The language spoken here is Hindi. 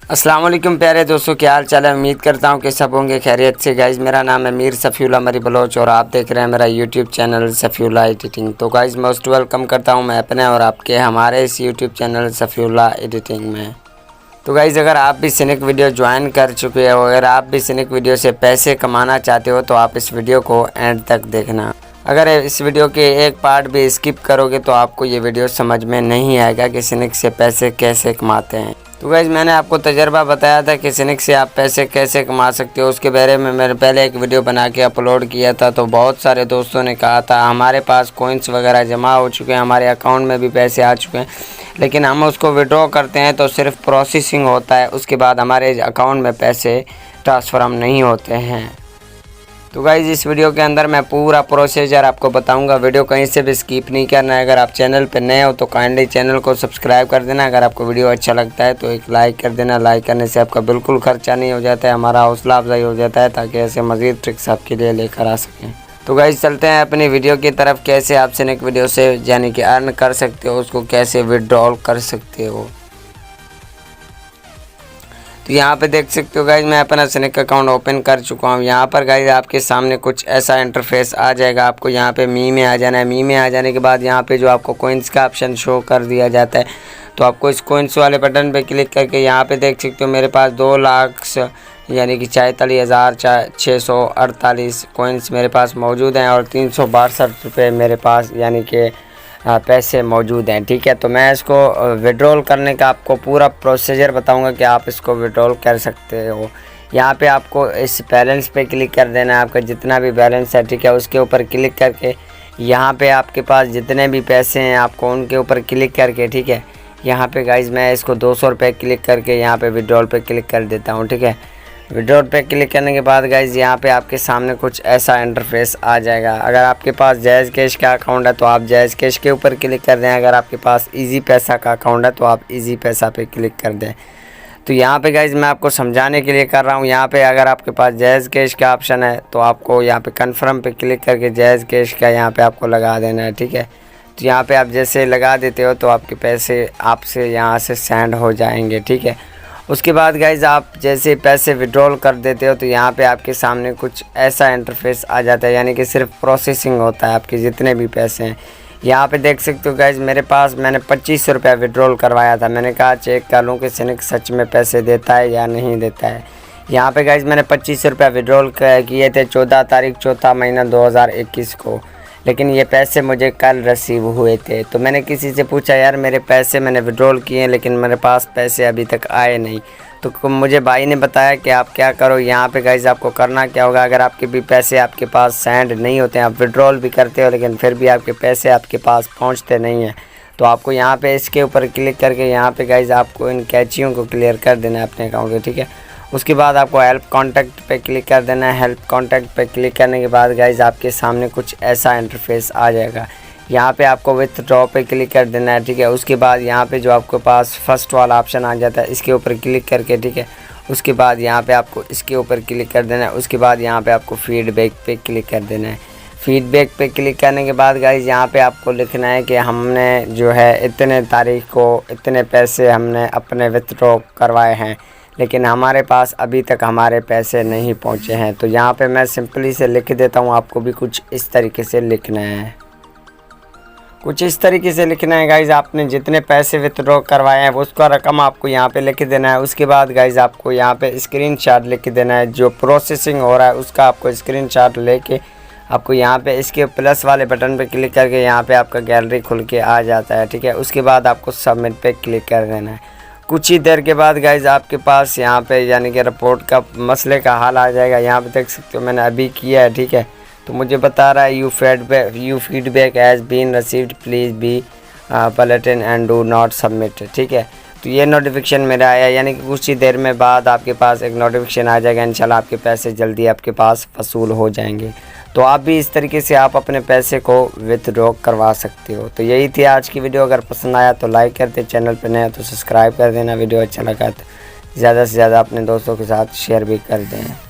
अस्सलाम वालेकुम प्यारे दोस्तों, क्या हाल चाल है। उम्मीद करता हूँ कि सब होंगे खैरियत से। गाइज़ मेरा नाम है मीर सफ़ीउल्लाह मरी बलोच और आप देख रहे हैं मेरा यूट्यूब चैनल सफ़ीउल्लाह एडिटिंग। तो गाइज़ मोस्ट वेलकम करता हूँ मैं अपने और आपके हमारे इस यूट्यूब चैनल सफ़ीउल्लाह एडिटिंग में। तो गाइज़ अगर आप भी सिनिक वीडियो ज्वाइन कर चुके हो, अगर आप भी सिनिक वीडियो से पैसे कमाना चाहते हो तो आप इस वीडियो को एंड तक देखना। अगर इस वीडियो के एक पार्ट भी स्किप करोगे तो आपको ये वीडियो समझ में नहीं आएगा कि सिनिक से पैसे कैसे कमाते हैं। तो गाइज़ मैंने आपको तजर्बा बताया था कि सिनिक से आप पैसे कैसे कमा सकते हो, उसके बारे में मैंने पहले एक वीडियो बना के अपलोड किया था। तो बहुत सारे दोस्तों ने कहा था हमारे पास कॉइन्स वगैरह जमा हो चुके हैं, हमारे अकाउंट में भी पैसे आ चुके हैं, लेकिन हम उसको विड्रॉ करते हैं तो सिर्फ प्रोसेसिंग होता है, उसके बाद हमारे अकाउंट में पैसे ट्रांसफ़र हम नहीं होते हैं। तो गाइज़ इस वीडियो के अंदर मैं पूरा प्रोसीजर आपको बताऊंगा, वीडियो कहीं से भी स्किप नहीं करना है। अगर आप चैनल पर नए हो तो काइंडली चैनल को सब्सक्राइब कर देना। अगर आपको वीडियो अच्छा लगता है तो एक लाइक कर देना। लाइक करने से आपका बिल्कुल खर्चा नहीं हो जाता है, हमारा हौसला अफजाई हो जाता है ताकि ऐसे मज़ीद ट्रिक्स आपके लिए लेकर आ सकें। तो गाइज़ चलते हैं अपनी वीडियो की तरफ। कैसे आप सिनिक वीडियो से यानी कि अर्न कर सकते हो, उसको कैसे विड्रॉल कर सकते हो। तो यहाँ पे देख सकते हो गाइज मैं अपना सिनिक अकाउंट ओपन कर चुका हूँ। यहाँ पर गाइज आपके सामने कुछ ऐसा इंटरफेस आ जाएगा। आपको यहाँ पे मी में आ जाना है। मी में आ जाने के बाद यहाँ पे जो आपको कोइंस का ऑप्शन शो कर दिया जाता है, तो आपको इस कोइंस वाले बटन पे क्लिक करके यहाँ पे देख सकते हो मेरे पास 2 लाख यानी कि 44,648 कोइंस मेरे पास मौजूद हैं और 362 रुपये मेरे पास यानी कि पैसे मौजूद हैं। ठीक है, तो मैं इसको विड्रॉल करने का आपको पूरा प्रोसीजर बताऊंगा कि आप इसको विड्रॉल कर सकते हो। यहाँ पे आपको इस बैलेंस पे क्लिक कर देना है, आपका जितना भी बैलेंस है। ठीक है, उसके ऊपर क्लिक करके यहाँ पे आपके पास जितने भी पैसे हैं आपको उनके ऊपर क्लिक करके, ठीक है, यहाँ पे गाइज मैं इसको 200 रुपये क्लिक करके यहाँ पे विड्रॉल पे क्लिक कर देता हूँ। ठीक है, विड्रॉल पे क्लिक करने के बाद गाइज़ यहाँ पे आपके सामने कुछ ऐसा इंटरफेस आ जाएगा। अगर आपके पास जायज़ कैश का अकाउंट है तो आप जायज़ कैश के ऊपर क्लिक कर दें। अगर आपके पास इजी पैसा का अकाउंट है तो आप इजी पैसा पे क्लिक कर दें। तो यहाँ पे गाइज़ मैं आपको समझाने के लिए कर रहा हूँ। यहाँ पे अगर आपके पास जायज़ कैश का ऑप्शन है तो आपको यहाँ पे कन्फर्म पे क्लिक करके जायज़ कैश का यहाँ पर आपको लगा देना है। ठीक है, तो यहाँ पर आप जैसे लगा देते हो तो आपके पैसे आपसे यहाँ से सेंड हो जाएंगे। ठीक है, उसके बाद गाइज़ आप जैसे पैसे विड्रॉल कर देते हो तो यहाँ पे आपके सामने कुछ ऐसा इंटरफेस आ जाता है, यानी कि सिर्फ प्रोसेसिंग होता है आपके जितने भी पैसे हैं। यहाँ पे देख सकते हो गाइज़ मेरे पास मैंने 2500 रुपया विड्रॉल करवाया था। मैंने कहा चेक कर लूँ कि सिनिक सच में पैसे देता है या नहीं देता है। यहाँ पे गाइज़ मैंने 2500 रुपया विड्रॉल किए थे 14 तारीख 4 महीना 2021 को, लेकिन ये पैसे मुझे कल रिसीव हुए थे। तो मैंने किसी से पूछा यार मेरे पैसे मैंने विड्रॉल किए लेकिन मेरे पास पैसे अभी तक आए नहीं। तो मुझे भाई ने बताया कि आप क्या करो, यहाँ पे गाइज़ आपको करना क्या होगा, अगर आपके भी पैसे आपके पास सेंड नहीं होते हैं, आप विड्रॉल भी करते हो लेकिन फिर भी आपके पैसे आपके पास पहुँचते नहीं हैं, तो आपको यहाँ पे इसके ऊपर क्लिक करके यहाँ पे गाइज़ आपको इन कैचियों को क्लियर कर देना है अपने अकाउंट के। ठीक है, उसके बाद आपको हेल्प कॉन्टैक्ट पे क्लिक कर देना है। हेल्प कॉन्टैक्ट पे क्लिक करने के बाद गाइज़ आपके सामने कुछ ऐसा इंटरफेस आ जाएगा। यहाँ पे आपको विथड्रॉ पे क्लिक कर देना है। ठीक है, उसके बाद यहाँ पे जो आपके पास फर्स्ट वाला ऑप्शन आ जाता है इसके ऊपर क्लिक करके, ठीक है, उसके बाद यहाँ पे आपको इसके ऊपर क्लिक कर देना है। उसके बाद यहाँ पे आपको फीडबैक पे क्लिक कर देना है। फीडबैक पे क्लिक करने के बाद गाइज़ यहाँ पे आपको लिखना है कि हमने जो है इतने तारीख को इतने पैसे हमने अपने विथड्रॉ करवाए हैं लेकिन हमारे पास अभी तक हमारे पैसे नहीं पहुंचे हैं। तो यहाँ पे मैं सिंपली से लिख देता हूँ, आपको भी कुछ इस तरीके से लिखना है। कुछ इस तरीके से लिखना है गाइज़, आपने जितने पैसे विथड्रॉ करवाए हैं उसका रकम आपको यहाँ पे लिख देना है। उसके बाद गाइज़ आपको यहाँ पे स्क्रीनशॉट लिख देना है, जो प्रोसेसिंग हो रहा है उसका आपको स्क्रीनशॉट लेके आपको यहाँ पे इसके प्लस वाले बटन पे क्लिक करके यहाँ पे आपका गैलरी खुल के आ जाता है। ठीक है, उसके बाद आपको सबमिट पे क्लिक कर देना है। कुछ ही देर के बाद गाइज़ आपके पास यहाँ पे यानी कि रिपोर्ट का मसले का हल आ जाएगा। यहाँ पे देख सकते हो मैंने अभी किया है। ठीक है, तो मुझे बता रहा है your feedback has been received, please be patient and do not submit. ठीक है, तो ये नोटिफिकेशन मेरा आया, यानी कि कुछ ही देर में बाद आपके पास एक नोटिफिकेशन आ जाएगा। इंशाल्लाह आपके पैसे जल्दी आपके पास वसूल हो जाएंगे। तो आप भी इस तरीके से आप अपने पैसे को विथड्रॉ करवा सकते हो। तो यही थी आज की वीडियो। अगर पसंद आया तो लाइक कर दे, चैनल पर नया तो सब्सक्राइब कर देना, वीडियो अच्छा लगा तो ज़्यादा से ज़्यादा अपने दोस्तों के साथ शेयर भी कर दें।